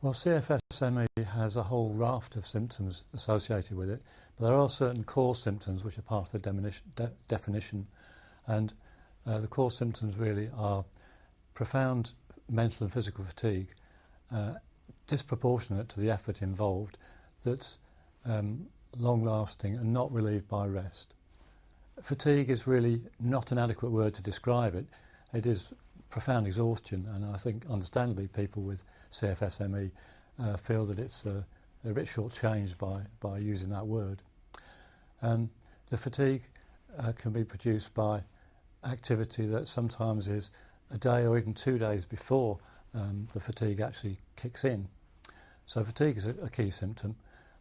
Well, CFS-ME has a whole raft of symptoms associated with it, but there are certain core symptoms which are part of the definition, and the core symptoms really are profound mental and physical fatigue, disproportionate to the effort involved, that's long-lasting and not relieved by rest. Fatigue is really not an adequate word to describe it. It is profound exhaustion, and I think understandably people with CFS-ME feel that they're a bit short-changed by using that word. The fatigue can be produced by activity that sometimes is a day or even 2 days before the fatigue actually kicks in. So fatigue is a key symptom,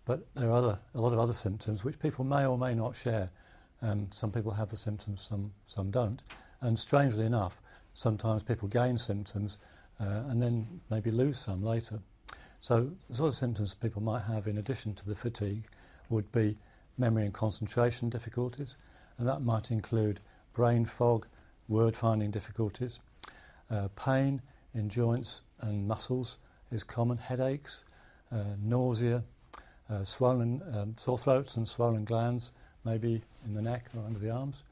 but there are a lot of other symptoms which people may or may not share. Some people have the symptoms, some don't, and strangely enough, sometimes people gain symptoms and then maybe lose some later. So the sort of symptoms people might have in addition to the fatigue would be memory and concentration difficulties, and that might include brain fog, word finding difficulties, pain in joints and muscles is common, headaches, nausea, sore throats and swollen glands, maybe in the neck or under the arms,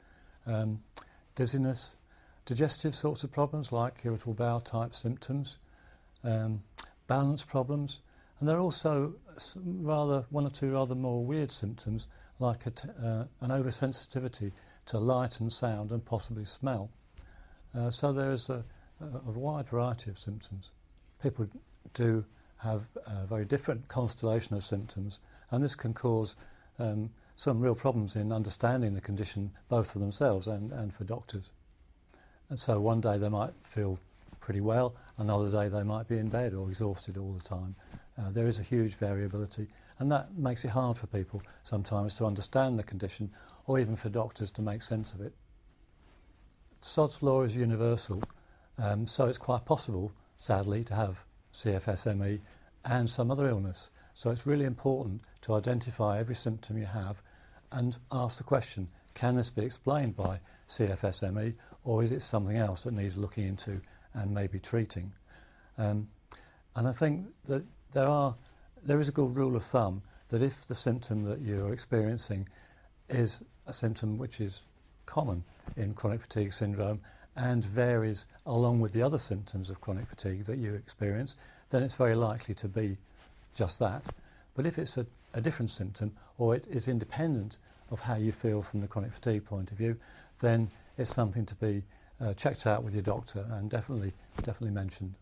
dizziness, digestive sorts of problems like irritable bowel type symptoms, balance problems, and there are also one or two rather more weird symptoms like an oversensitivity to light and sound and possibly smell. So there is a wide variety of symptoms. People do have a very different constellation of symptoms, and this can cause some real problems in understanding the condition both for themselves and for doctors. And so one day they might feel pretty well, another day they might be in bed or exhausted all the time. There is a huge variability, and that makes it hard for people sometimes to understand the condition or even for doctors to make sense of it. Sod's law is universal, so it's quite possible, sadly, to have CFS-ME and some other illness. So it's really important to identify every symptom you have and ask the question, can this be explained by CFS-ME, or is it something else that needs looking into and maybe treating? And I think that there is a good rule of thumb that if the symptom that you're experiencing is a symptom which is common in chronic fatigue syndrome and varies along with the other symptoms of chronic fatigue that you experience, then it's very likely to be just that. But if it's a different symptom, or it is independent of how you feel from the chronic fatigue point of view, then it's something to be checked out with your doctor and definitely mentioned.